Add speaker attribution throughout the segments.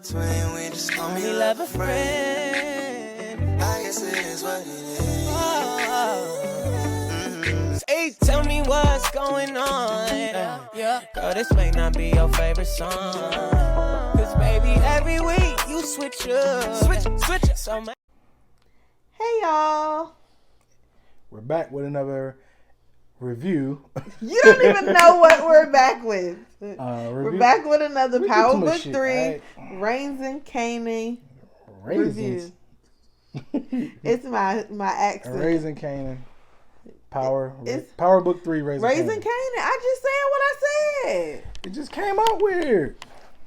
Speaker 1: twin, we just call me love a friend. I guess it is what it is. Hey, tell me what's going on. Yeah. Girl, this may not be your favorite song. Cause baby, every week you switch up. Switch. So
Speaker 2: hey y'all.
Speaker 3: We're back with another review.
Speaker 2: You don't even know what we're back with. We're back with another Power Book 3, right? Raising Kanan review. It's my accent.
Speaker 3: Raising Kanan. Power Book 3, Raising
Speaker 2: Kanan. I just said what I said.
Speaker 3: It just came out weird.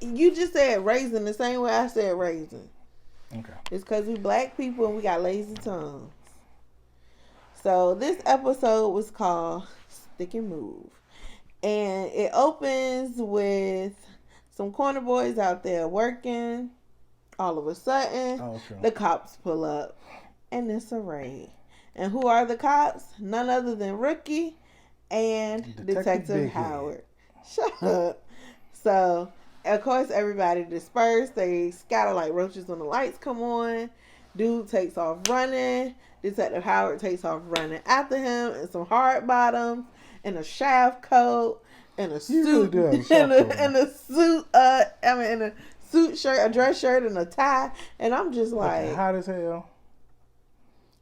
Speaker 2: You just said raising the same way I said raising.
Speaker 3: Okay.
Speaker 2: It's because we black people and we got lazy tongues. So this episode was called Stick and Move. And it opens with some corner boys out there working. All of a sudden, the cops pull up. And it's a raid. And who are the cops? None other than Rookie and Detective Howard. Shut up. So, of course, everybody dispersed. They scatter like roaches when the lights come on. Dude takes off running. Detective Howard takes off running after him in some hard bottoms and a shaft coat and a suit in a suit shirt, a dress shirt and a tie. And I'm just like,
Speaker 3: hot as hell.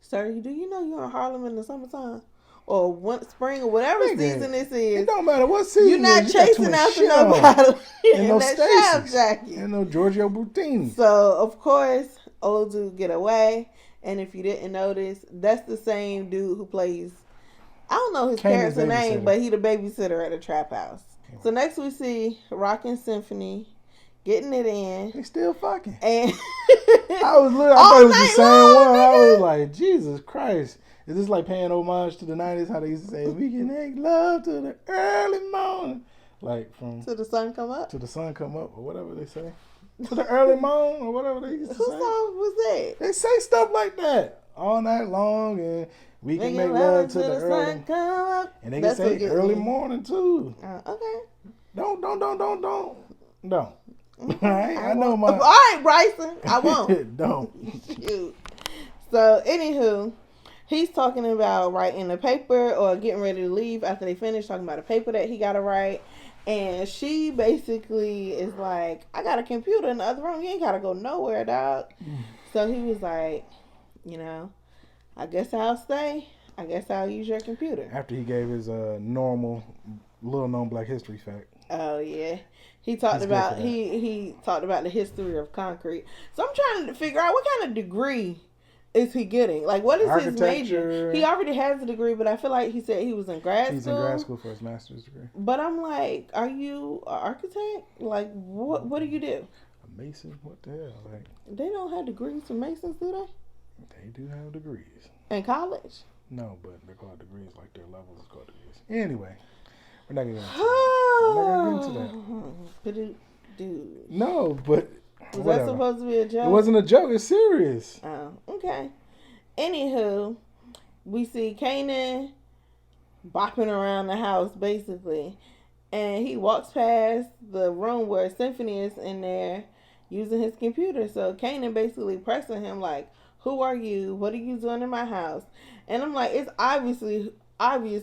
Speaker 2: Sir, do you know you're in Harlem in the summertime? Or spring or whatever season this is.
Speaker 3: It don't matter what season.
Speaker 2: You're not chasing after nobody in
Speaker 3: no
Speaker 2: that shaft jacket.
Speaker 3: And no Giorgio Brutini.
Speaker 2: So, of course, old dude get away. And if you didn't notice, that's the same dude who plays, I don't know his character name, but he the babysitter at the trap house. So next we see Rockin' Symphony getting it in.
Speaker 3: They still fucking.
Speaker 2: And
Speaker 3: I thought it was the same one. I was like, Jesus Christ. Is this like paying homage to the 90s? How they used to say, we can make love to the early morning. Like from...
Speaker 2: Till the sun come up?
Speaker 3: Till the sun come up, or whatever they say. To the early morning, or whatever they used to say.
Speaker 2: Whose song was that?
Speaker 3: They say stuff like that all night long, and we can make love to the early...
Speaker 2: sun come up.
Speaker 3: And they can say early morning, too.
Speaker 2: Okay.
Speaker 3: Don't. I know my...
Speaker 2: All right, Bryson. I won't.
Speaker 3: Don't.
Speaker 2: Shoot. So, anywho, he's talking about writing a paper or getting ready to leave after they finish talking about a paper that he got to write. And she basically is like, I got a computer in the other room. You ain't got to go nowhere, dog. So he was like, I guess I'll stay. I guess I'll use your computer.
Speaker 3: After he gave his normal, little-known Black History fact.
Speaker 2: Oh, yeah. He talked about he talked about the history of concrete. So I'm trying to figure out what kind of degree is he getting? Like, what is his major? He already has a degree, but I feel like he said he was in grad school.
Speaker 3: He's in grad school for his master's degree.
Speaker 2: But I'm like, are you an architect? Like, what do you do?
Speaker 3: A mason? What the hell? Like,
Speaker 2: they don't have degrees for masons, do they?
Speaker 3: They do have degrees.
Speaker 2: In college?
Speaker 3: No, but they're called degrees. Like their levels is called degrees. Anyway, we're not going to get into that.
Speaker 2: Dude.
Speaker 3: No, but
Speaker 2: was that supposed to be a joke?
Speaker 3: It wasn't a joke. It's serious.
Speaker 2: Oh, okay. Anywho, we see Kanan bopping around the house, basically. And he walks past the room where Symphony is in there using his computer. So Kanan basically pressing him like, who are you? What are you doing in my house? And I'm like, it's obvious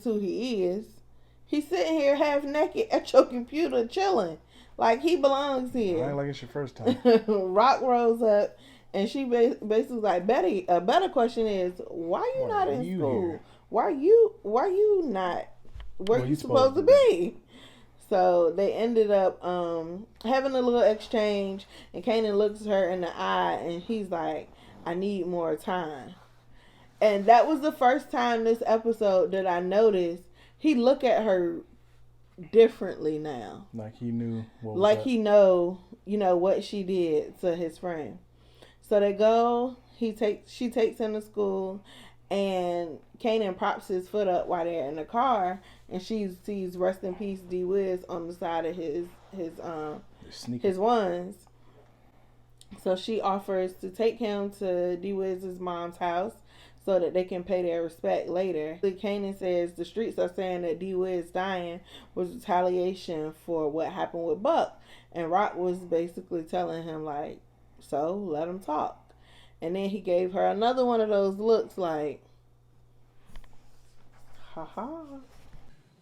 Speaker 2: who he is. He's sitting here half naked at your computer chilling. Like, he belongs here.
Speaker 3: I ain't like it's your first time.
Speaker 2: Rock rolls up, and she basically like, Betty, a better question is, why you not in school? Here? Why you not where you supposed to be? So they ended up having a little exchange, and Kanan looks her in the eye, and he's like, I need more time. And that was the first time this episode that I noticed he look at her differently now.
Speaker 3: Like he knew what was
Speaker 2: like
Speaker 3: up.
Speaker 2: He know, what she did to his friend. So they go, she takes him to school, and Kanan props his foot up while they're in the car, and she sees Rest in Peace D Wiz on the side of his ones. So she offers to take him to D Wiz's mom's house so that they can pay their respect later. Kanan says the streets are saying that D-Wiz dying was retaliation for what happened with Buck. And Rock was basically telling him, like, so let him talk. And then he gave her another one of those looks like, ha-ha.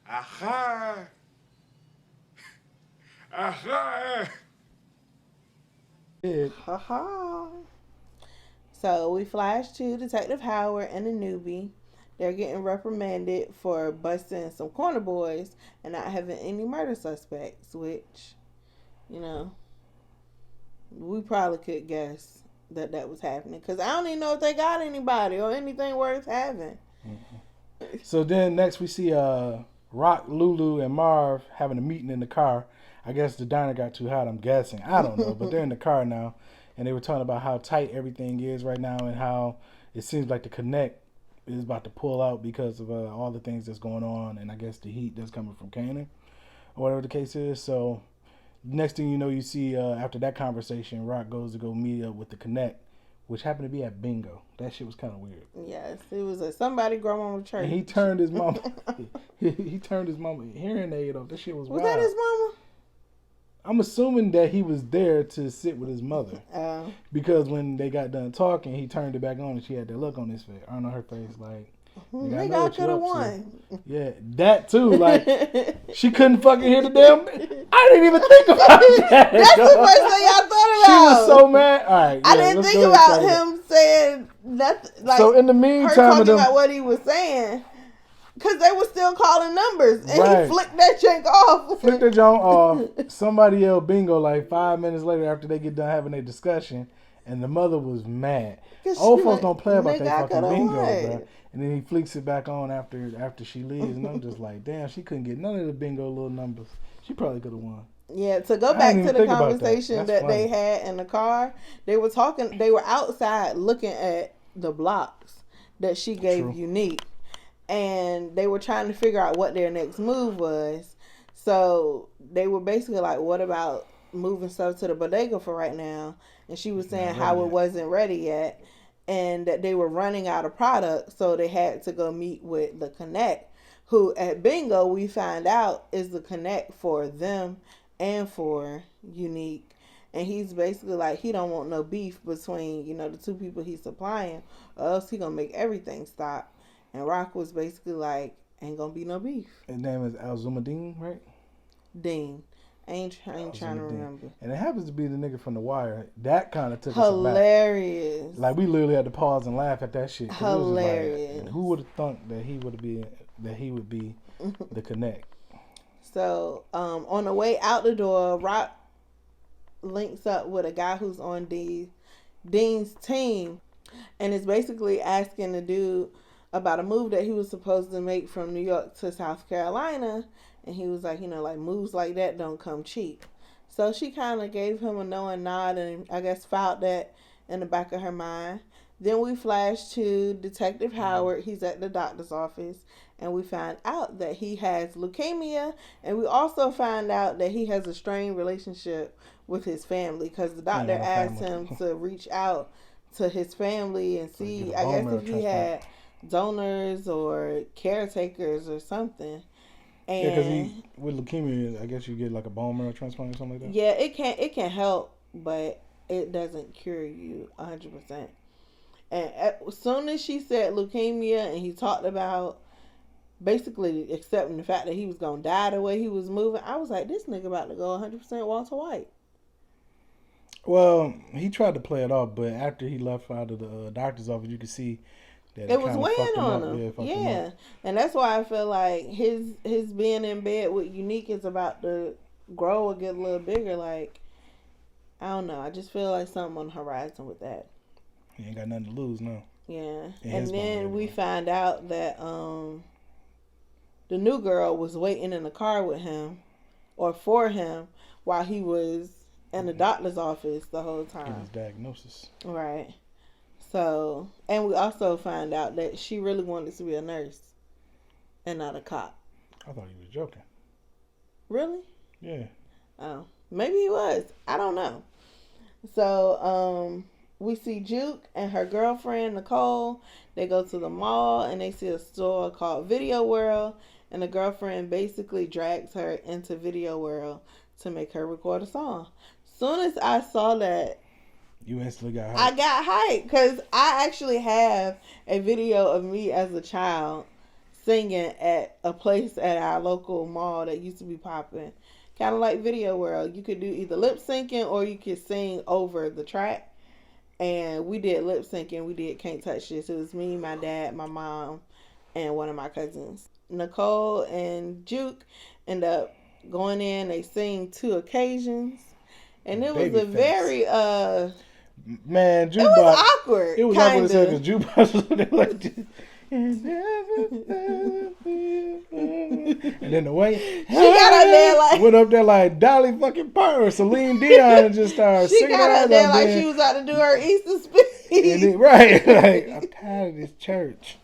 Speaker 4: Aha. Aha.
Speaker 2: Ha-ha. So we flash to Detective Howard and the newbie. They're getting reprimanded for busting some corner boys and not having any murder suspects, which, you know, we probably could guess that was happening. Because I don't even know if they got anybody or anything worth having.
Speaker 3: Mm-hmm. So then next we see Rock, Lulu, and Marv having a meeting in the car. I guess the diner got too hot, I'm guessing. I don't know, but they're in the car now. And they were talking about how tight everything is right now and how it seems like the Connect is about to pull out because of all the things that's going on. And I guess the heat that's coming from Kanan or whatever the case is. So next thing you know, you see after that conversation, Rock goes to go meet up with the Connect, which happened to be at bingo. That shit was kind of weird.
Speaker 2: Yes, it was a somebody grandma church.
Speaker 3: And he turned his mama. he turned his mama hearing aid off. That shit was wild.
Speaker 2: Was that his mama?
Speaker 3: I'm assuming that he was there to sit with his mother. Because when they got done talking, he turned it back on and she had that look on his face, on her face, like,
Speaker 2: maybe I could have won.
Speaker 3: Yeah, that too. Like, she couldn't fucking hear the damn. I didn't even think about that.
Speaker 2: That's the first thing I thought about.
Speaker 3: She was so mad. All right,
Speaker 2: I didn't think about him saying nothing. Like,
Speaker 3: so in the meantime,
Speaker 2: her talking about what he was saying. Because they were still calling numbers. And he flicked that jank off.
Speaker 3: Flicked the jank off. Somebody yelled bingo like 5 minutes later after they get done having their discussion. And the mother was mad. Old folks don't play about that fucking bingo, bro. And then he flicks it back on after she leaves. And I'm just like, damn, she couldn't get none of the bingo little numbers. She probably could have won.
Speaker 2: Yeah, to go back to the conversation that they had in the car, they were outside looking at the blocks that she gave Unique. And they were trying to figure out what their next move was. So they were basically like, what about moving stuff to the bodega for right now? And she was saying how it wasn't ready yet. And that they were running out of product. So they had to go meet with the Connect. Who at bingo we find out is the Connect for them and for Unique. And he's basically like, he don't want no beef between, you know, the two people he's supplying. Or else he gonna make everything stop. And Rock was basically like, ain't gonna be no beef.
Speaker 3: His name is Alzumadine, right?
Speaker 2: Dean. I ain't trying to remember.
Speaker 3: And it happens to be the nigga from The Wire. That kind of took
Speaker 2: hilarious.
Speaker 3: Us aback. Like, we literally had to pause and laugh at that shit.
Speaker 2: Hilarious.
Speaker 3: Like, who would have thought that he would be the Connect?
Speaker 2: So, on the way out the door, Rock links up with a guy who's on Dean's team. And is basically asking the dude about a move that he was supposed to make from New York to South Carolina. And he was like, you know, like, moves like that don't come cheap. So she kind of gave him a knowing nod and I guess filed that in the back of her mind. Then we flash to Detective Howard. He's at the doctor's office. And we find out that he has leukemia. And we also find out that he has a strained relationship with his family. Because the doctor asked him to reach out to his family and see, I guess, if he had donors or caretakers or something. And
Speaker 3: yeah, because with leukemia, I guess you get like a bone marrow transplant or something like that.
Speaker 2: Yeah, it can help, but it doesn't cure you 100%. And as soon as she said leukemia, and he talked about basically accepting the fact that he was gonna die the way he was moving, I was like, this nigga about to go 100% Walter White.
Speaker 3: Well, he tried to play it off, but after he left out of the doctor's office, you could see that
Speaker 2: it was weighing on him. Yeah. And that's why I feel like his being in bed with Unique is about to grow or get a little bigger. Like, I don't know. I just feel like something on the horizon with that.
Speaker 3: He ain't got nothing to lose, no.
Speaker 2: Yeah. And then we find out that the new girl was waiting in the car with him or for him while he was in the doctor's office the whole time.
Speaker 3: Getting his diagnosis.
Speaker 2: Right. So, and we also find out that she really wanted to be a nurse and not a cop.
Speaker 3: I thought he was joking.
Speaker 2: Really?
Speaker 3: Yeah.
Speaker 2: Oh, maybe he was. I don't know. So, we see Juke and her girlfriend Nicole. They go to the mall and they see a store called Video World, and the girlfriend basically drags her into Video World to make her record a song. Soon as I saw that,
Speaker 3: you instantly got hyped.
Speaker 2: I got hyped because I actually have a video of me as a child singing at a place at our local mall that used to be popping. Kind of like Video World. You could do either lip syncing or you could sing over the track. And we did lip syncing. We did Can't Touch This. It was me, my dad, my mom, and one of my cousins. Nicole and Juke end up going in. They sing 2 occasions. And it was a very,
Speaker 3: man, Jukebox.
Speaker 2: It was awkward.
Speaker 3: It was awkward as hell because Jukebox was there like this. And then the way
Speaker 2: she got up there like
Speaker 3: went up there like Dolly fucking Parton or Celine Dion and just started
Speaker 2: she
Speaker 3: singing.
Speaker 2: Got up there like she was out to do her Easter speech.
Speaker 3: And then, right, like I'm tired of this church.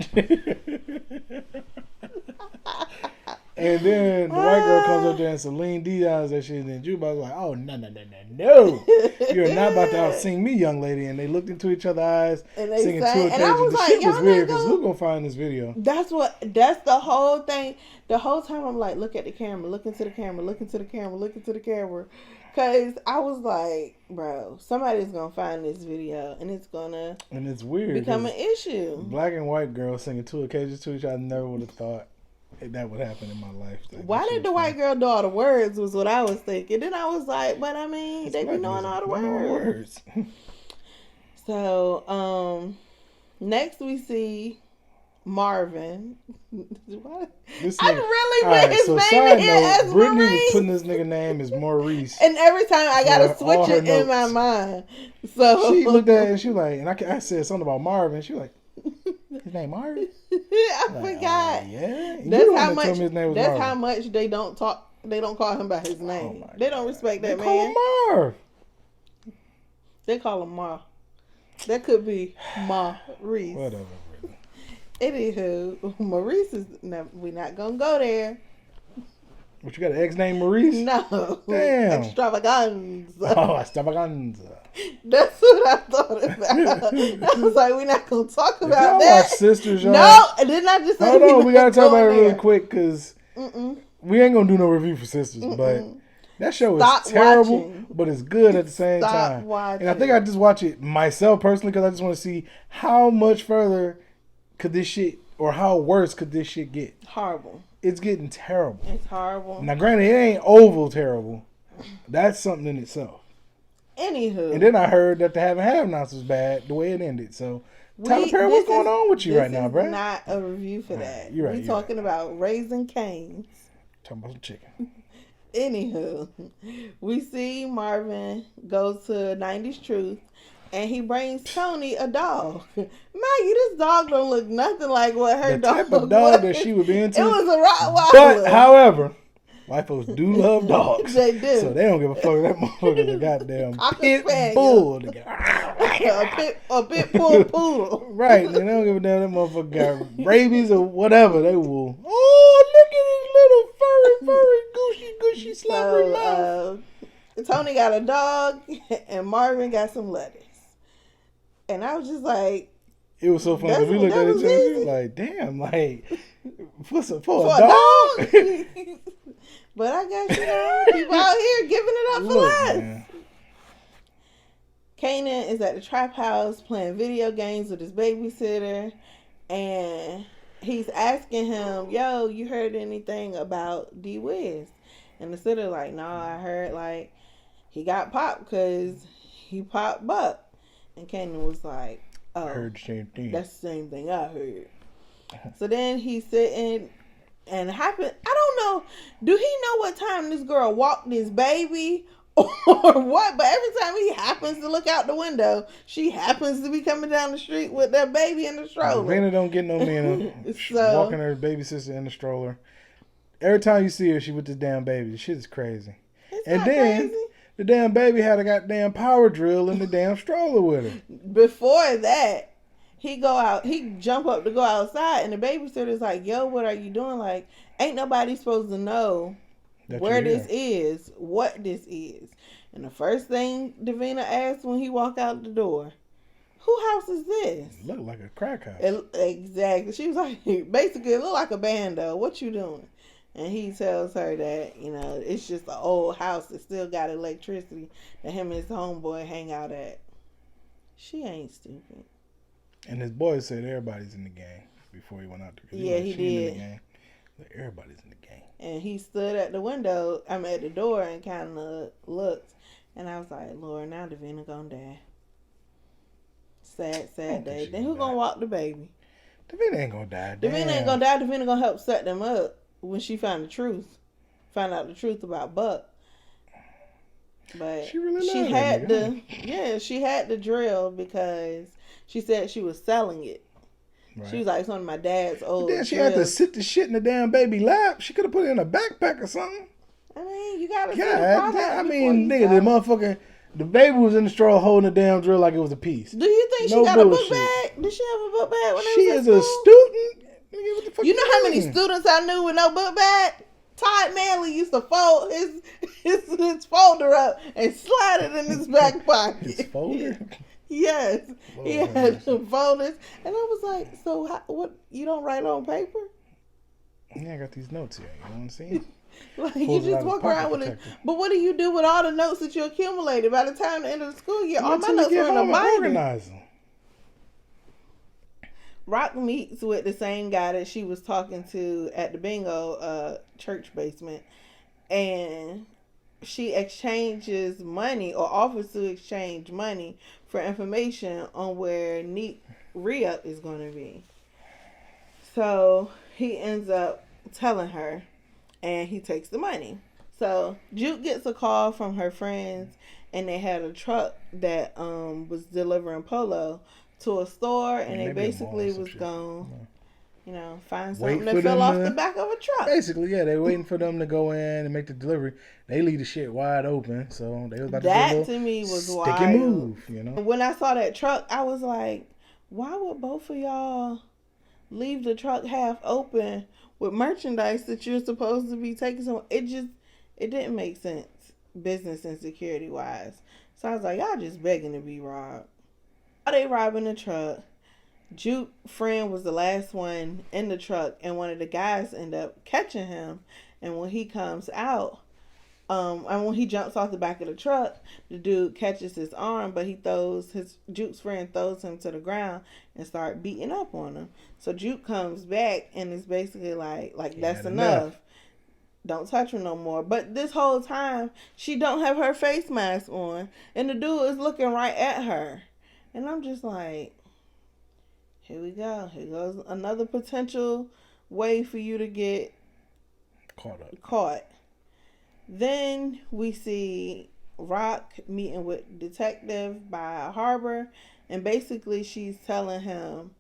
Speaker 3: And then the white girl comes up there and Celine Dion's that shit, and then Jukebox was like, "Oh no, you're not about to out sing me, young lady." And they looked into each other's eyes, and they singing 2 occasions. And I was the shit was weird because who gonna find this video?
Speaker 2: That's the whole thing. The whole time I'm like, look at the camera, look into the camera, look into the camera, look into the camera, because I was like, bro, somebody's gonna find this video and it's gonna
Speaker 3: weird
Speaker 2: become an issue.
Speaker 3: Black and white girls singing 2 occasions to each other. I never would have thought that would happen in my life. Like,
Speaker 2: why did the white girl know all the words was what I was thinking. Then I was like, but I mean, they be knowing all the words. So, next we see Marvin. What? I really put his name in here as
Speaker 3: Brittany
Speaker 2: Maurice.
Speaker 3: Was putting this nigga name as Maurice.
Speaker 2: And every time I gotta switch it in my mind. So
Speaker 3: she looked at it and she was like, and I said something about Marvin. She was like, his name Marvin?
Speaker 2: I forgot.
Speaker 3: Yeah.
Speaker 2: That's how much. That's how much they don't talk. They don't call him by his name. They don't respect that man.
Speaker 3: Call him Marv.
Speaker 2: They call him Ma. That could be Maurice.
Speaker 3: Whatever.
Speaker 2: Anywho, Maurice is. We're not gonna go there.
Speaker 3: What, you got an ex named Maurice?
Speaker 2: No.
Speaker 3: Damn.
Speaker 2: Extravaganza.
Speaker 3: Oh, extravaganza.
Speaker 2: That's what I thought about. I was like, we're not gonna talk about
Speaker 3: y'all
Speaker 2: that.
Speaker 3: Watch Sisters, y'all.
Speaker 2: No, and then I just
Speaker 3: hold on. We gotta talk about it really quick because
Speaker 2: Mm-mm.
Speaker 3: we ain't gonna do no review for Sisters, but that show
Speaker 2: Stop
Speaker 3: is terrible,
Speaker 2: watching.
Speaker 3: but it's good at the same
Speaker 2: Stop
Speaker 3: time.
Speaker 2: watching.
Speaker 3: And I think I just watch it myself personally because I just want to see how much further could this shit, or how worse could this shit get.
Speaker 2: Horrible.
Speaker 3: It's getting terrible.
Speaker 2: It's horrible.
Speaker 3: Now, granted, it ain't oval terrible. That's something in itself.
Speaker 2: Anywho.
Speaker 3: And then I heard that the Have-Nots was bad the way it ended. So, Tyler Perry, what's going on with you right now, bro?
Speaker 2: Not a review for that.
Speaker 3: You're right.
Speaker 2: We're talking about Raising Cane's.
Speaker 3: Talking about some chicken.
Speaker 2: Anywho, we see Marvin go to 90s Truth, and he brings Tony a dog. Maggie, this dog don't look nothing like what her dog
Speaker 3: The type of dog that she would be into.
Speaker 2: It was a Rottweiler.
Speaker 3: But, however, white folks do love dogs.
Speaker 2: They do.
Speaker 3: So they don't give a fuck. That motherfucker is a goddamn pit bull.
Speaker 2: a pit bull poodle.
Speaker 3: Right. They don't give a damn that motherfucker got rabies or whatever. They will. Oh, look at his little furry, gushy, slobbery mouth.
Speaker 2: Tony got a dog, and Marvin got some lettuce. And I was just like,
Speaker 3: it was so funny because we looked at each other. We was like, damn, like for a dog.
Speaker 2: But I guess people out here giving it up for less. Man. Kanan is at the trap house playing video games with his babysitter, and he's asking him, "Yo, you heard anything about D Wiz?" And the sitter like, "No, I heard like he got popped because he popped Buck." And Kanan was like, "Oh, I
Speaker 3: heard the same thing.
Speaker 2: That's the same thing I heard." So then he's sitting, and happened. I don't know. Do he know what time this girl walked this baby or what? But every time he happens to look out the window, she happens to be coming down the street with that baby in the stroller.
Speaker 3: Vanna don't get no man
Speaker 2: so,
Speaker 3: walking her baby sister in the stroller. Every time you see her, she with this damn baby. The shit is crazy. And then crazy. The damn baby had a goddamn power drill in the damn stroller with her.
Speaker 2: Before that, he jump up to go outside, and the babysitter's like, "Yo, what are you doing? Like, ain't nobody supposed to know where this is, what this is." And the first thing Davina asked when he walked out the door, who house is this?
Speaker 3: Look like a crack house.
Speaker 2: Exactly. She was like, basically, it looked like a bando. What you doing? And he tells her that, it's just an old house that still got electricity that him and his homeboy hang out at. She ain't stupid.
Speaker 3: And his boy said everybody's in the gang before he went out there.
Speaker 2: Yeah, he did.
Speaker 3: In the gang. Everybody's in the gang.
Speaker 2: And he stood at the window, at the door and kind of looked. And I was like, Lord, now Davina gonna die. Sad day. Then who gonna walk the baby?
Speaker 3: Davina ain't gonna die.
Speaker 2: Davina ain't gonna die. Davina gonna help set them up when she find the truth. Find out the truth about Buck. But she had the drill because she said she was selling it. Right. She was like, it's one of my dad's old.
Speaker 3: But then she had to sit the shit in the damn baby lap. She could have put it in a backpack or something.
Speaker 2: I mean, you gotta see the product.
Speaker 3: I mean, nigga, the motherfucker, the baby was in the straw holding the damn drill like it was a piece.
Speaker 2: Do you think she got a book bag? Did she have a book bag when
Speaker 3: she was in school? She is a student. Nigga, what the fuck
Speaker 2: you know how many students I knew with no book bag? Todd Manley used to fold his folder up and slide it in his back pocket.
Speaker 3: His folder?
Speaker 2: Yes. He had some folders. And I was like, so what, you don't write on paper?
Speaker 3: Yeah, I got these notes here. You know what I'm saying?
Speaker 2: Like, you just walk around with it. But what do you do with all the notes that you accumulated? By the time the end of the school year, all my notes are in a binder.
Speaker 3: Organize them.
Speaker 2: Rock meets with the same guy that she was talking to at the bingo church basement, and she exchanges money or offers to exchange money for information on where Neek re-up is going to be. So he ends up telling her, and he takes the money. So Juke gets a call from her friends, and they had a truck that was delivering Polo to a store, and they basically was going, find something that fell off the back of a truck.
Speaker 3: Basically, yeah, they waiting for them to go in and make the delivery. They leave the shit wide open, so they was about
Speaker 2: that to me was wild.
Speaker 3: Stick and move,
Speaker 2: When I saw that truck, I was like, why would both of y'all leave the truck half open with merchandise that you're supposed to be taking? It didn't make sense, business and security wise. So I was like, y'all just begging to be robbed. They robbing the truck. Juke's friend was the last one in the truck, and one of the guys end up catching him. And when he comes out, and when he jumps off the back of the truck, the dude catches his arm, but Juke's friend throws him to the ground and start beating up on him. So Juke comes back and is basically like that's enough. Don't touch her no more. But this whole time, she don't have her face mask on, and the dude is looking right at her. And I'm just like, here we go. Here goes another potential way for you to get caught. Then we see Rock meeting with detective by a harbor, and basically she's telling him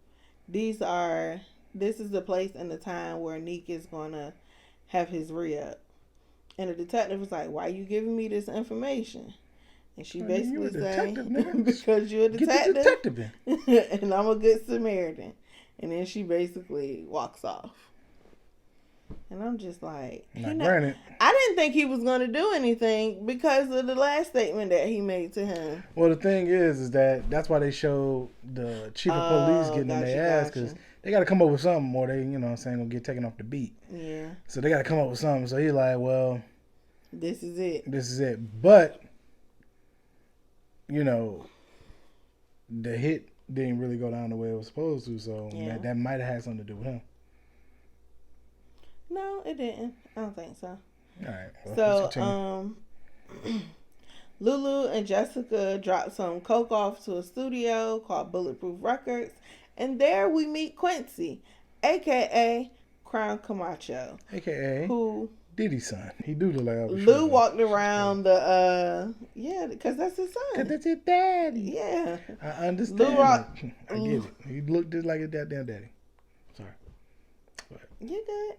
Speaker 2: this is the place and the time where Neek is gonna have his re-up. And the detective was like, why are you giving me this information? And she basically saying, because you're a detective, and I'm a good Samaritan. And then she basically walks off. And I'm just like,
Speaker 3: granted,
Speaker 2: I didn't think he was going to do anything because of the last statement that he made to him.
Speaker 3: Well, the thing is that's why they show the chief of police getting in their ass, because they got to come up with something, or they, gonna get taken off the beat.
Speaker 2: Yeah.
Speaker 3: So they got to come up with something. So he's like, well,
Speaker 2: this is it.
Speaker 3: But the hit didn't really go down the way it was supposed to, so that might have had something to do with him.
Speaker 2: No, it didn't. I don't think so.
Speaker 3: All right. Well,
Speaker 2: so, Lulu and Jessica dropped some coke off to a studio called Bulletproof Records, and there we meet Quincy, a.k.a. Crown Camacho.
Speaker 3: A.k.a.
Speaker 2: who...
Speaker 3: Diddy's son. He do look like
Speaker 2: Lou walked around because that's his son.
Speaker 3: Because that's his daddy.
Speaker 2: Yeah.
Speaker 3: I understand. I get it. He looked just like his goddamn daddy. Sorry.
Speaker 2: You good.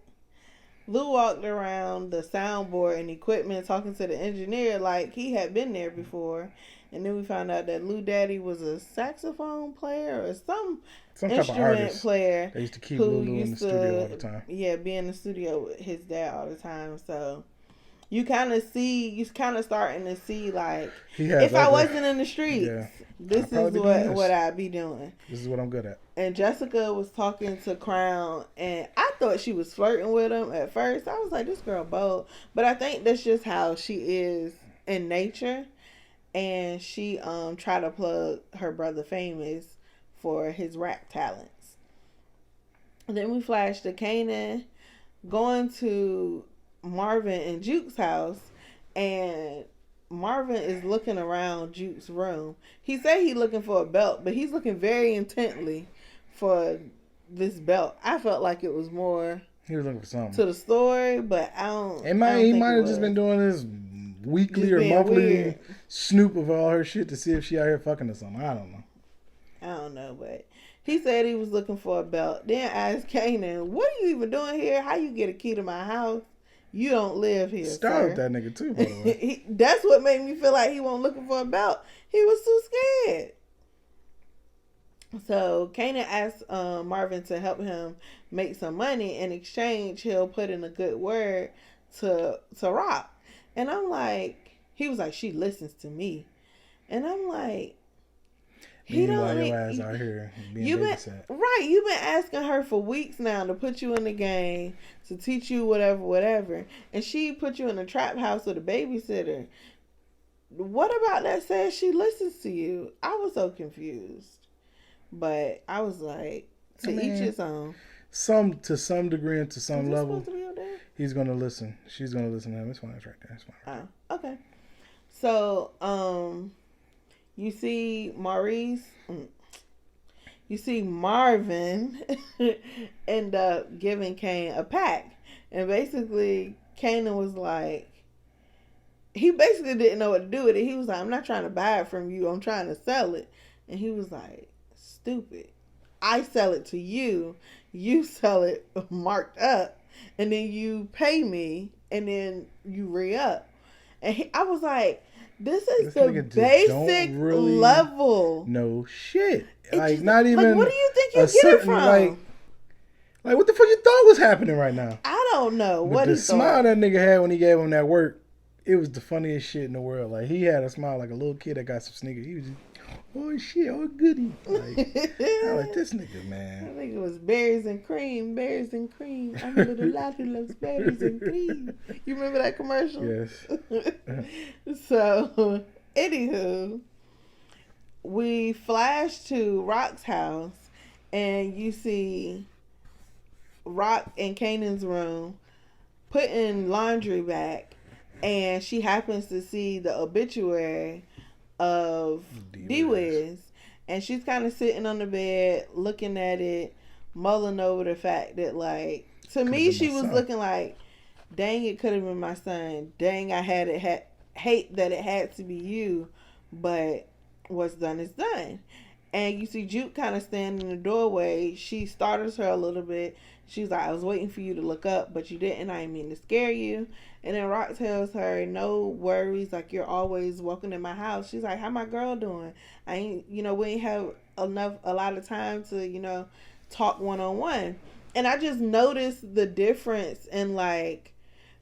Speaker 2: Lou walked around the soundboard and equipment talking to the engineer like he had been there before. And then we found out that Lou Daddy was a saxophone player or some instrument player.
Speaker 3: They used to keep Lulu in the studio all the time.
Speaker 2: Yeah, be in the studio with his dad all the time. So you kind of starting to see like,
Speaker 3: He has
Speaker 2: if I
Speaker 3: other-
Speaker 2: wasn't in the streets,
Speaker 3: Yeah.
Speaker 2: this
Speaker 3: I'd probably
Speaker 2: is
Speaker 3: be doing this.
Speaker 2: what I'd be doing.
Speaker 3: This is what I'm good at.
Speaker 2: And Jessica was talking to Crown, and I thought she was flirting with him at first. I was like, this girl bold. But I think that's just how she is in nature. And she tried to plug her brother Famous for his rap talents. And then we flash to Kanan going to Marvin and Juke's house, and Marvin is looking around Juke's room. He said he's looking for a belt, but he's looking very intently for this belt. I felt like it was more
Speaker 3: He was looking for something.
Speaker 2: to the story, but I don't.
Speaker 3: He
Speaker 2: I don't
Speaker 3: might
Speaker 2: think
Speaker 3: have
Speaker 2: it
Speaker 3: just
Speaker 2: was.
Speaker 3: been doing this weekly
Speaker 2: Just
Speaker 3: or
Speaker 2: being
Speaker 3: monthly
Speaker 2: weird.
Speaker 3: snoop of all her shit to see if she out here fucking or something. I don't know.
Speaker 2: I don't know, but he said he was looking for a belt. Then I asked Kanan, "What are you even doing here? How you get a key to my house? You don't live here."
Speaker 3: Starved
Speaker 2: sir."
Speaker 3: that nigga too, by the way.
Speaker 2: That's what made me feel like he wasn't looking for a belt. He was too scared. So Kanan asked Marvin to help him make some money. In exchange, he'll put in a good word to Rock. And I'm like, he was like, she listens to me. And I'm like, he
Speaker 3: Meanwhile,
Speaker 2: don't.
Speaker 3: your ass out here being
Speaker 2: You've been
Speaker 3: babysat.
Speaker 2: right. You've been asking her for weeks now to put you in the game, to teach you whatever, and she put you in a trap house with a babysitter. What about that says she listens to you? I was so confused, but I was like, to each his own.
Speaker 3: To some degree and to some
Speaker 2: Is this
Speaker 3: level,
Speaker 2: supposed to be up there?
Speaker 3: he's gonna listen. She's gonna listen to him. It's fine. It's right there. It's fine.
Speaker 2: Oh, okay. So, you see Maurice. You see Marvin end up giving Kane a pack. And basically, Kanan was like, he basically didn't know what to do with it. He was like, I'm not trying to buy it from you. I'm trying to sell it. And he was like, stupid. I sell it to you. You sell it marked up. And then you pay me. And then you re-up. And I was like, this is
Speaker 3: This nigga
Speaker 2: the
Speaker 3: just
Speaker 2: basic
Speaker 3: don't really
Speaker 2: level.
Speaker 3: No shit.
Speaker 2: It
Speaker 3: Like
Speaker 2: just-
Speaker 3: not even.
Speaker 2: Like, what do you think you
Speaker 3: a
Speaker 2: get it
Speaker 3: certain,
Speaker 2: from?
Speaker 3: Like what the fuck you thought was happening right now?
Speaker 2: I don't know
Speaker 3: But
Speaker 2: what
Speaker 3: the
Speaker 2: he
Speaker 3: smile
Speaker 2: thought.
Speaker 3: that nigga had when he gave him that work, it was the funniest shit in the world. Like he had a smile like a little kid that got some sneakers. He was just, oh shit, oh goody. Like, I like this nigga,
Speaker 2: I
Speaker 3: man.
Speaker 2: think it was berries and cream, berries and cream. I'm a little lad who loves berries and cream. You remember that commercial?
Speaker 3: Yes.
Speaker 2: So, anywho, we flash to Rock's house, and you see Rock in Kanan's room putting laundry back, and she happens to see the obituary of D-Wiz, and she's kind of sitting on the bed looking at it, mulling over the fact that, like, to me, she was looking like, dang, it could have been my son. Dang, I hate that it had to be you, but what's done is done. And you see Juke kind of standing in the doorway. She startles her a little bit. She's like, I was waiting for you to look up, but you didn't. I didn't mean to scare you. And then Rock tells her, no worries. Like, you're always welcome in my house. She's like, how my girl doing? I ain't, we ain't have a lot of time to, talk one-on-one. And I just noticed the difference in, like,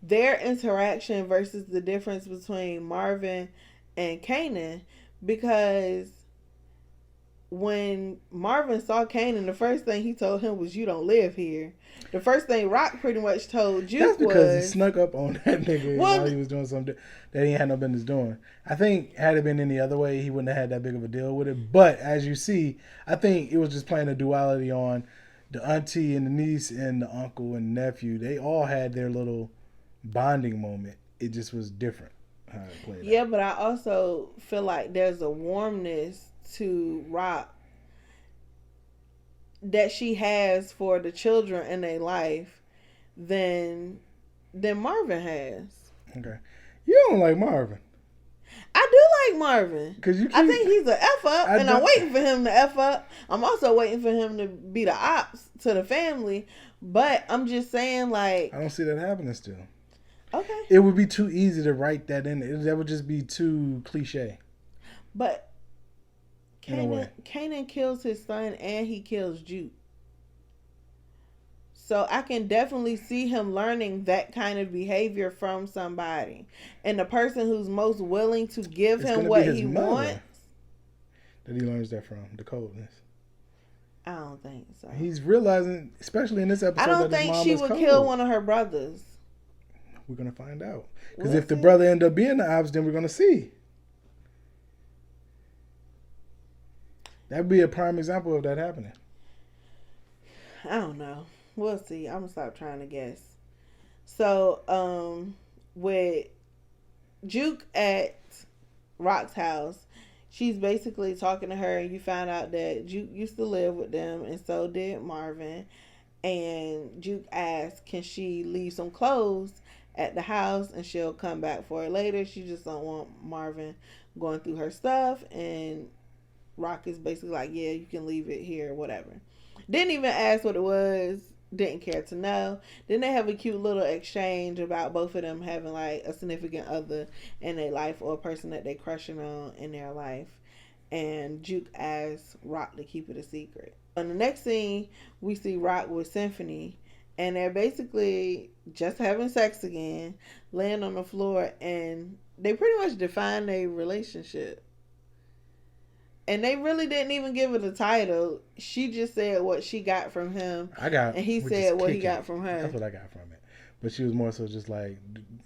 Speaker 2: their interaction versus the difference between Marvin and Kanan, because when Marvin saw Kanan, the first thing he told him was, you don't live here. The first thing Rock pretty much told Juke
Speaker 3: That's because
Speaker 2: was,
Speaker 3: he snuck up on that nigga while he was doing something that he had no business doing. I think had it been any other way, he wouldn't have had that big of a deal with it. But as you see, I think it was just playing a duality on the auntie and the niece and the uncle and nephew. They all had their little bonding moment. It just was different how it played
Speaker 2: yeah,
Speaker 3: out.
Speaker 2: but I also feel like there's a warmness to Rock that she has for the children in their life than Marvin has.
Speaker 3: Okay. You don't like Marvin.
Speaker 2: I do like Marvin. I think he's an F up, and I'm waiting for him to F up. I'm also waiting for him to be the ops to the family. But I'm just saying, like,
Speaker 3: I don't see that happening still.
Speaker 2: Okay.
Speaker 3: It would be too easy to write that in. That would just be too cliche.
Speaker 2: But Kanan kills his son and he kills Juke. So I can definitely see him learning that kind of behavior from somebody. And the person who's most willing to give
Speaker 3: It's
Speaker 2: him
Speaker 3: gonna
Speaker 2: what
Speaker 3: be his
Speaker 2: he
Speaker 3: mother
Speaker 2: wants.
Speaker 3: that he learns that from, the coldness.
Speaker 2: I don't think so.
Speaker 3: He's realizing, especially in this episode,
Speaker 2: I don't
Speaker 3: that his
Speaker 2: think
Speaker 3: mom
Speaker 2: she
Speaker 3: is
Speaker 2: would
Speaker 3: cold.
Speaker 2: kill one of her brothers.
Speaker 3: We're gonna find out. Because
Speaker 2: We'll
Speaker 3: if the
Speaker 2: see.
Speaker 3: brother end up being the ops, then we're gonna see. That'd be a prime example of that happening.
Speaker 2: I don't know. We'll see. I'm gonna stop trying to guess. So, with Juke at Rock's house, she's basically talking to her, and you find out that Juke used to live with them, and so did Marvin. And Juke asks, can she leave some clothes at the house and she'll come back for it later? She just don't want Marvin going through her stuff. And Rock is basically like, yeah, you can leave it here, whatever. Didn't even ask what it was. Didn't care to know. Then they have a cute little exchange about both of them having like a significant other in their life, or a person that they crushing on in their life. And Juke asks Rock to keep it a secret. On the next scene, we see Rock with Symphony, and they're basically just having sex again, laying on the floor, and they pretty much define their relationship. And they really didn't even give it a title. She just said what she got from him, and he said what he got from her.
Speaker 3: That's what I got from it. But she was more so just like,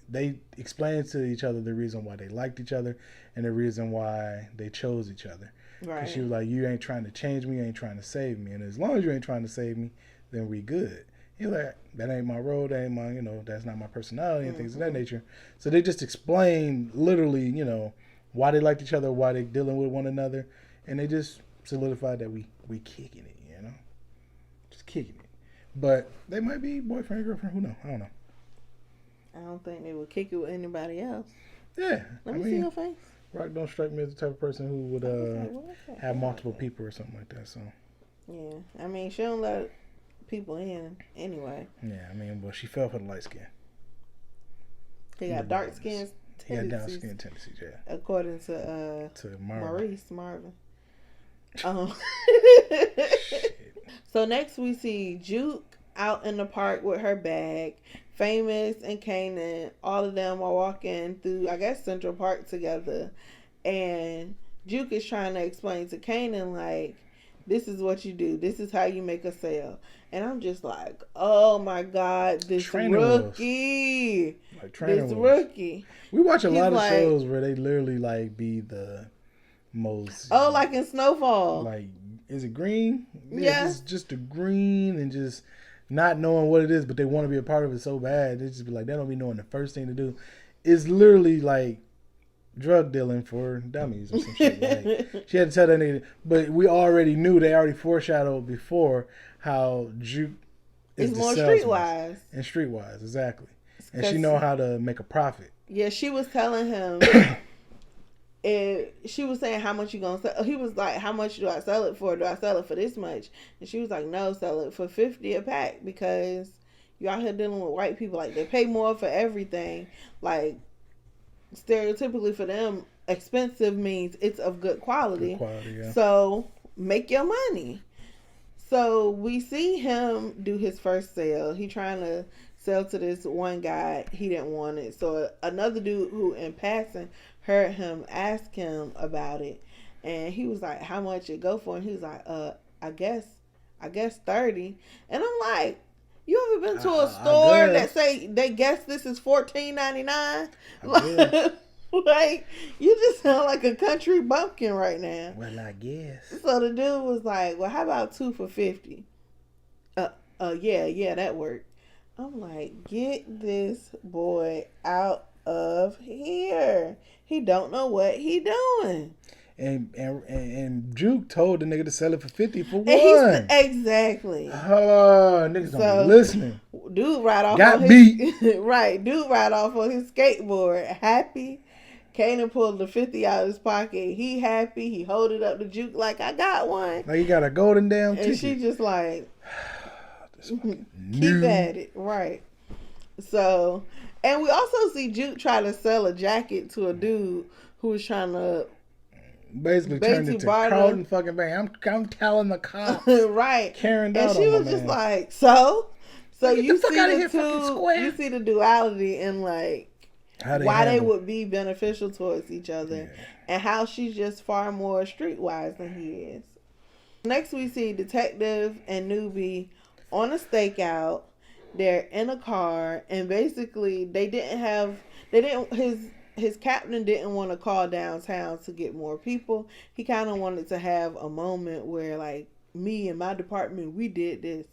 Speaker 3: they explained to each other the reason why they liked each other and the reason why they chose each other.
Speaker 2: Right.
Speaker 3: She was like, you ain't trying to change me, you ain't trying to save me. And as long as you ain't trying to save me, then we good. He was like, that ain't my role, that ain't my, that's not my personality and things of that nature. So they just explained literally, why they liked each other, why they dealing with one another. And they just solidified that we kicking it, just kicking it. But they might be boyfriend, girlfriend, who knows? I don't know.
Speaker 2: I don't think they would kick it with anybody else.
Speaker 3: Yeah.
Speaker 2: Let me see your face.
Speaker 3: Rock don't strike me as the type of person who would have multiple people or something like that. So
Speaker 2: yeah, I mean, she don't let people in anyway.
Speaker 3: Yeah, well, she fell for the light skin.
Speaker 2: He got dark skin
Speaker 3: Yeah,
Speaker 2: tendencies.
Speaker 3: dark skin tendencies. Yeah,
Speaker 2: according to Marvin. So next we see Juke out in the park with her bag. Famous and Kanan, all of them are walking through, I guess, Central Park together. And Juke is trying to explain to Kanan, like, this is what you do. This is how you make a sale. And I'm just like, oh my God, this rookie. Rookie.
Speaker 3: We watch a lot of shows where they literally like be the most.
Speaker 2: Oh, like in Snowfall.
Speaker 3: Like, is it green?
Speaker 2: Yeah.
Speaker 3: It's just the green and just not knowing what it is, but they want to be a part of it so bad. They just be like, they don't be knowing the first thing to do. It's literally like drug dealing for dummies or some shit. Like, she had to tell that nigga, but we already knew, they already foreshadowed before how Juke is more streetwise. And streetwise, exactly. And she know how to make a profit.
Speaker 2: Yeah, she was telling him, she was saying, how much you gonna sell? He was like, how much do I sell it for? Do I sell it for this much? And she was like, no, sell it for $50 a pack, because you out here dealing with white people. Like, they pay more for everything. Like, stereotypically for them, expensive means it's of good quality. Yeah. So make your money. So we see him do his first sale. He trying to sell to this one guy. He didn't want it. So another dude who in passing heard him ask him about it, and he was like, how much it go for? And he was like, I guess 30. And I'm like, you ever been to a store that say they guess this is $14.99? Like, you just sound like a country bumpkin right now.
Speaker 3: Well, I guess.
Speaker 2: So the dude was like, well, how about 2 for $50? Yeah, that worked. I'm like, get this boy out of here. He don't know what he doing.
Speaker 3: And Juke told the nigga to sell it for $50 for one.
Speaker 2: Exactly.
Speaker 3: Oh, niggas don't be listening.
Speaker 2: Dude ride off
Speaker 3: Got
Speaker 2: on
Speaker 3: beat.
Speaker 2: Right. Dude ride off on his skateboard. Happy. Kanan pulled the 50 out of his pocket. He happy. He hold it up to Juke like, I got one.
Speaker 3: Like, he got a golden damn ticket.
Speaker 2: And she just like, keep at it. Right. So, and we also see Juke try to sell a jacket to a dude who was trying to
Speaker 3: basically turned into Carlton fucking Bank. I'm telling the cops.
Speaker 2: Right.
Speaker 3: Karen
Speaker 2: and she was just like, so So
Speaker 3: Get
Speaker 2: you
Speaker 3: the fuck
Speaker 2: see
Speaker 3: out of
Speaker 2: the
Speaker 3: here, fucking
Speaker 2: two,
Speaker 3: square.
Speaker 2: you see the duality in like
Speaker 3: How they
Speaker 2: why they
Speaker 3: handle.
Speaker 2: would be beneficial towards each other,
Speaker 3: Yeah.
Speaker 2: and how she's just far more streetwise than he is. Next, we see Detective and Newbie on a stakeout. They're in a car, and basically his captain didn't want to call downtown to get more people. He kind of wanted to have a moment where like me and my department, we did this.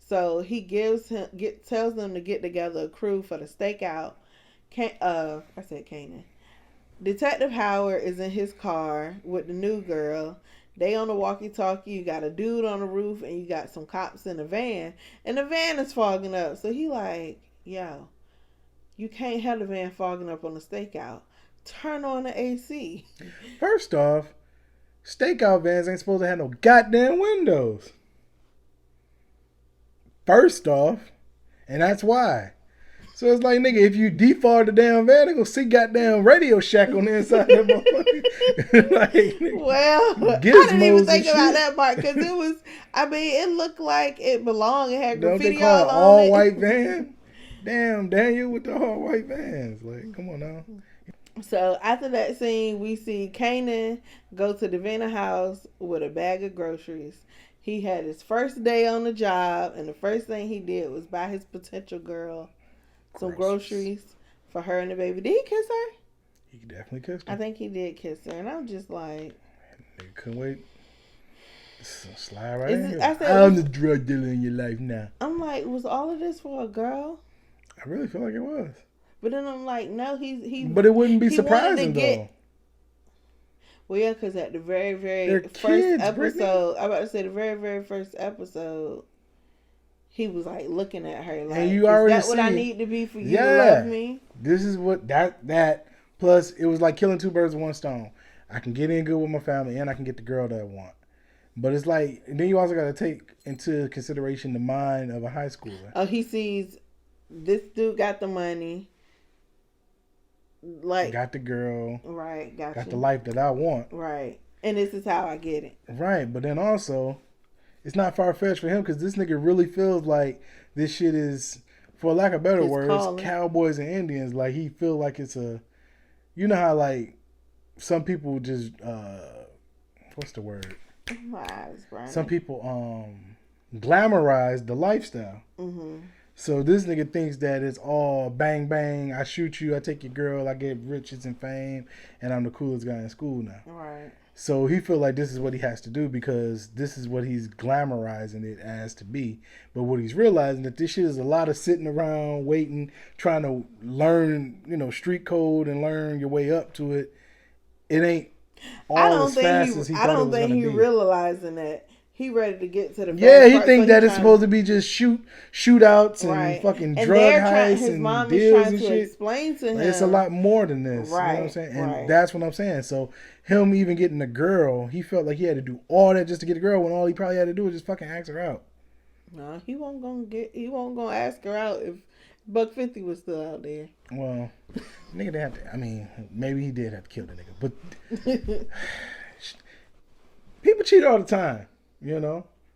Speaker 2: So he tells them to get together a crew for the stakeout. I said Kanan. Detective Howard is in his car with the new girl. They on the walkie-talkie. You got a dude on the roof, and you got some cops in the van. And the van is fogging up. So he like, yo, you can't have the van fogging up on the stakeout. Turn on the AC.
Speaker 3: First off, stakeout vans ain't supposed to have no goddamn windows. First off, and that's why. So it's like, nigga, if you defog the damn van, they gonna see goddamn Radio Shack on the inside of that motherfucker. Like,
Speaker 2: well, I
Speaker 3: gizmos
Speaker 2: didn't even think
Speaker 3: and
Speaker 2: about
Speaker 3: shit.
Speaker 2: that part because it was, I mean, it looked like it belonged. It had
Speaker 3: Don't
Speaker 2: graffiti
Speaker 3: they call it
Speaker 2: all on
Speaker 3: all
Speaker 2: it.
Speaker 3: white van? Damn, Daniel with the all white vans. Like, come on now.
Speaker 2: So after that scene, we see Kanan go to the Vanna house with a bag of groceries. He had his first day on the job, and the first thing he did was buy his potential girl some groceries for her and the baby. Did he kiss her?
Speaker 3: He definitely kissed her.
Speaker 2: I think he did kiss her, and I'm just like,
Speaker 3: Nigga couldn't wait. Slide right in here.
Speaker 2: I'm
Speaker 3: I'm the drug dealer in your life now.
Speaker 2: I'm like, was all of this for a girl?
Speaker 3: I really feel like it was.
Speaker 2: But then I'm like, no, he.
Speaker 3: But it wouldn't be
Speaker 2: he wanted to
Speaker 3: surprising
Speaker 2: get-
Speaker 3: though.
Speaker 2: Well, yeah, because at the very,
Speaker 3: They're
Speaker 2: very first
Speaker 3: kids,
Speaker 2: episode, I'm about to say the very, very first episode, he was like looking at her like,
Speaker 3: you already
Speaker 2: is that what I
Speaker 3: see-
Speaker 2: need to be for you
Speaker 3: Yeah.
Speaker 2: to love me?
Speaker 3: This is what that plus it was like killing two birds with one stone. I can get in good with my family and I can get the girl that I want. But it's like, and then you also got to take into consideration the mind of a high schooler.
Speaker 2: Oh, he sees this dude got the money, like
Speaker 3: Got the girl,
Speaker 2: right,
Speaker 3: got the life that I want.
Speaker 2: right, and this is how I get it.
Speaker 3: Right, but then also, it's not far-fetched for him because this nigga really feels like this shit is, for lack of better
Speaker 2: His
Speaker 3: words,
Speaker 2: calling.
Speaker 3: cowboys and Indians. Like, he feel like it's a, you know how like some people just, what's the word?
Speaker 2: My eyes, Brian.
Speaker 3: Some people glamorize the lifestyle.
Speaker 2: Mm-hmm.
Speaker 3: So this nigga thinks that it's all bang bang. I shoot you, I take your girl, I get riches and fame, and I'm the coolest guy in school now.
Speaker 2: Right.
Speaker 3: So he feel like this is what he has to do because this is what he's glamorizing it as to be. But what he's realizing that this shit is a lot of sitting around, waiting, trying to learn, street code and learn your way up to it. It ain't all as fast as he thought it was
Speaker 2: I don't think
Speaker 3: gonna
Speaker 2: he
Speaker 3: be.
Speaker 2: realizing that he ready to get to the
Speaker 3: Yeah, he
Speaker 2: part,
Speaker 3: think
Speaker 2: so
Speaker 3: that
Speaker 2: he
Speaker 3: it's
Speaker 2: trying
Speaker 3: supposed to be just shootouts and
Speaker 2: right.
Speaker 3: fucking
Speaker 2: and
Speaker 3: drug heists
Speaker 2: his
Speaker 3: and
Speaker 2: mom is
Speaker 3: deals
Speaker 2: trying
Speaker 3: and
Speaker 2: to
Speaker 3: shit.
Speaker 2: explain to him
Speaker 3: It's a lot more than this. You know what I'm
Speaker 2: Right,
Speaker 3: saying? And
Speaker 2: right.
Speaker 3: that's what I'm saying. So him even getting a girl, he felt like he had to do all that just to get a girl when all he probably had to do was just fucking ask her out.
Speaker 2: No, he won't gonna ask her out if $150 was still out there.
Speaker 3: Well, nigga didn't have to. I mean, maybe he did have to kill the nigga, but people cheat all the time.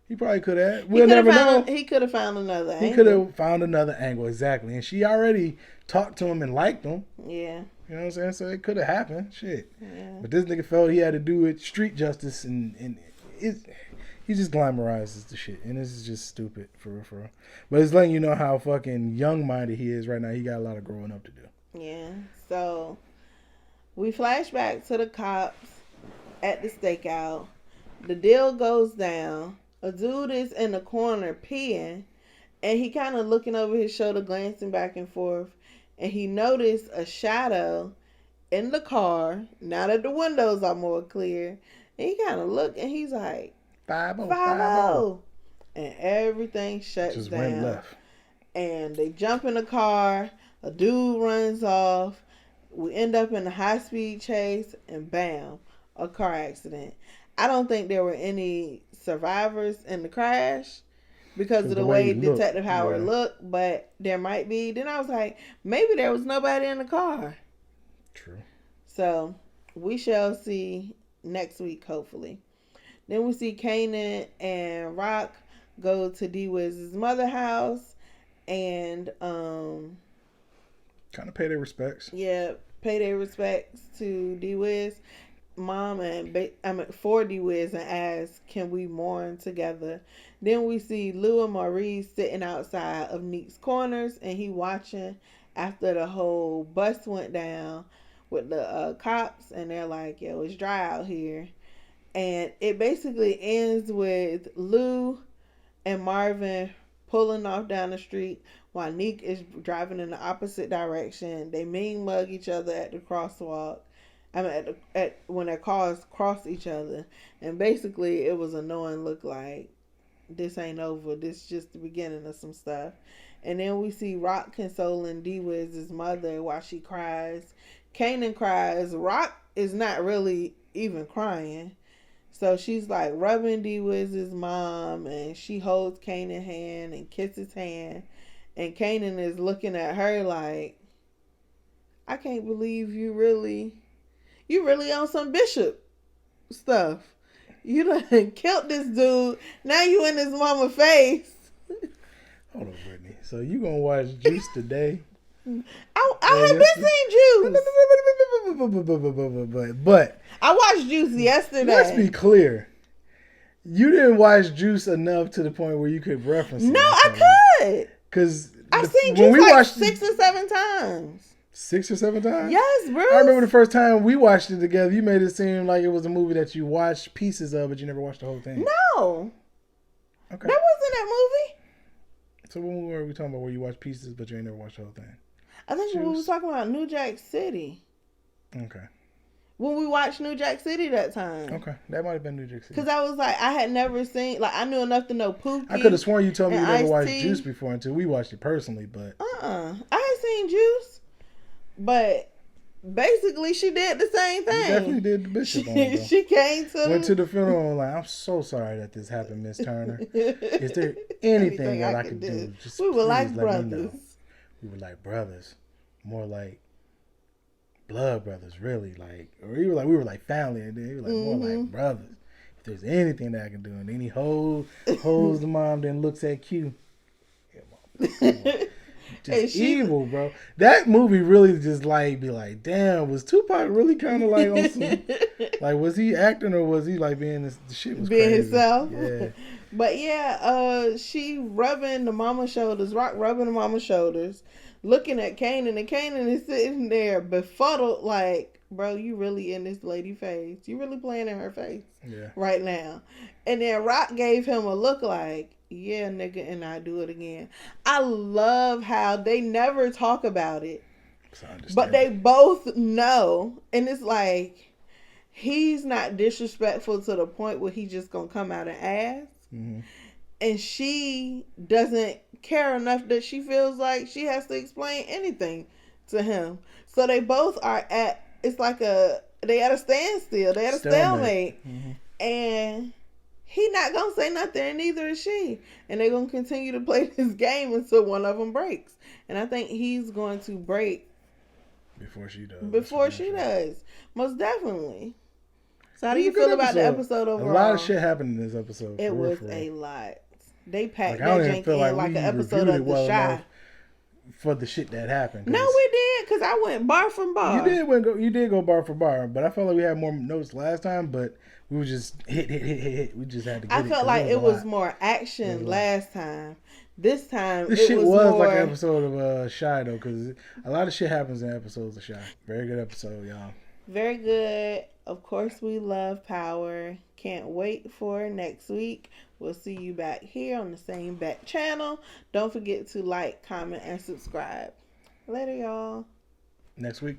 Speaker 3: He probably could have. We'll never know.
Speaker 2: He could have found another angle.
Speaker 3: He could have found another angle, exactly. And she already talked to him and liked him.
Speaker 2: Yeah.
Speaker 3: You know what I'm saying? So it could have happened. Shit.
Speaker 2: Yeah.
Speaker 3: But this nigga felt he had to do it street justice and he just glamorizes the shit. And this is just stupid for real. But it's letting you know how fucking young-minded he is right now. He got a lot of growing up to do.
Speaker 2: Yeah. So we flash back to the cops at the stakeout. The deal goes down. A dude is in the corner peeing, and he kind of looking over his shoulder, glancing back and forth, and he noticed a shadow in the car. Now that the windows are more clear, and he kind of looked, and he's like, 5-0. And everything shuts
Speaker 3: Just
Speaker 2: down.
Speaker 3: went left.
Speaker 2: And they jump in the car. A dude runs off. We end up in a high-speed chase, and bam, a car accident. I don't think there were any survivors in the crash because of the way Detective Howard looked, but there might be. Then I was like, maybe there was nobody in the car.
Speaker 3: True.
Speaker 2: So we shall see next week, hopefully. Then we see Kanan and Rock go to D-Wiz's mother house, and
Speaker 3: kind of pay their respects.
Speaker 2: Yeah, pay their respects to D-Wiz mom and for D-Wiz and ask, can we mourn together? Then we see Lou and Maurice sitting outside of Neek's Corners, and he watching after the whole bus went down with the cops, and they're like, yo, it's dry out here. And it basically ends with Lou and Marvin pulling off down the street while Neek is driving in the opposite direction. They mean mug each other at the crosswalk. I mean, when their cars cross each other. And basically, it was a knowing look like, this ain't over. This is just the beginning of some stuff. And then we see Rock consoling D-Wiz's mother while she cries. Kanan cries. Rock is not really even crying. So she's like rubbing D-Wiz's mom, and she holds Kanan's hand and kisses hand. And Kanan is looking at her like, I can't believe you really on some Bishop stuff. You done killed this dude. Now you in his mama face.
Speaker 3: Hold on, Brittany. So you gonna watch Juice today?
Speaker 2: I have been seeing Juice.
Speaker 3: But
Speaker 2: I watched Juice yesterday.
Speaker 3: Let's be clear. You didn't watch Juice enough to the point where you could reference it.
Speaker 2: No, I could.
Speaker 3: Because
Speaker 2: I've seen Juice like 6 or 7 times.
Speaker 3: 6 or 7 times?
Speaker 2: Yes, bro.
Speaker 3: I remember the first time we watched it together, you made it seem like it was a movie that you watched pieces of, but you never watched the whole thing.
Speaker 2: No.
Speaker 3: Okay.
Speaker 2: That wasn't that movie.
Speaker 3: So what movie were we talking about where you watched pieces, but you ain't never watched the whole thing?
Speaker 2: I think we were talking about New Jack City.
Speaker 3: Okay.
Speaker 2: When we watched New Jack City that time.
Speaker 3: Okay. That might have been New Jack City.
Speaker 2: Because I was like, I had never seen, like, I knew enough to know Pookie.
Speaker 3: I could have sworn you told me you never watched
Speaker 2: Ice-T.
Speaker 3: Juice before until we watched it personally, but...
Speaker 2: I had seen Juice, but basically she did the same thing.
Speaker 3: You definitely did the Bishop on,
Speaker 2: She came to
Speaker 3: went to the funeral like, I'm so sorry that this happened, Miss Turner. Is there anything that I could do? Just
Speaker 2: we were like brothers.
Speaker 3: We were like brothers. More like blood brothers, really. Like, or we were like family, and then he was like more like brothers. If there's anything that I can do, and then he holds the mom, then looks at Q. Just evil, bro. That movie really just like be like, damn, was Tupac really kind of like on some, like, was he acting or was he like being this? The shit was
Speaker 2: being
Speaker 3: crazy.
Speaker 2: himself.
Speaker 3: Yeah.
Speaker 2: But yeah, she rubbing the mama's shoulders, Rock rubbing the mama's shoulders, looking at Kanan, and Kanan is sitting there befuddled, like, bro, you really in this lady face? You really playing in her face right now? And then Rock gave him a look like, yeah, nigga, and I do it again. I love how they never talk about it, but they both know, and it's like he's not disrespectful to the point where he's just gonna come out and ask. Mm-hmm. And she doesn't care enough that she feels like she has to explain anything to him. So they both are at, it's like they at a standstill. They at a stalemate. Mm-hmm. And he not going to say nothing, and neither is she. And they're going to continue to play this game until one of them breaks. And I think he's going to break before she does. Most definitely. So how do you feel about the episode overall?
Speaker 3: A lot of shit happened in this episode.
Speaker 2: It was a lot. They packed that jank in like an episode of The Shy.
Speaker 3: For the shit that happened.
Speaker 2: No, we did, because I went bar from bar.
Speaker 3: You did go bar for bar, but I felt like we had more notes last time, but we were just hit. We just had to get it.
Speaker 2: I felt like it was more action last time. This time,
Speaker 3: this shit was like an episode of Shy, though, because a lot of shit happens in episodes of Shy. Very good episode, y'all. Very good.
Speaker 2: Of course, we love Power. Can't wait for next week. We'll see you back here on the same back channel. Don't forget to like, comment, and subscribe. Later, y'all.
Speaker 3: Next week.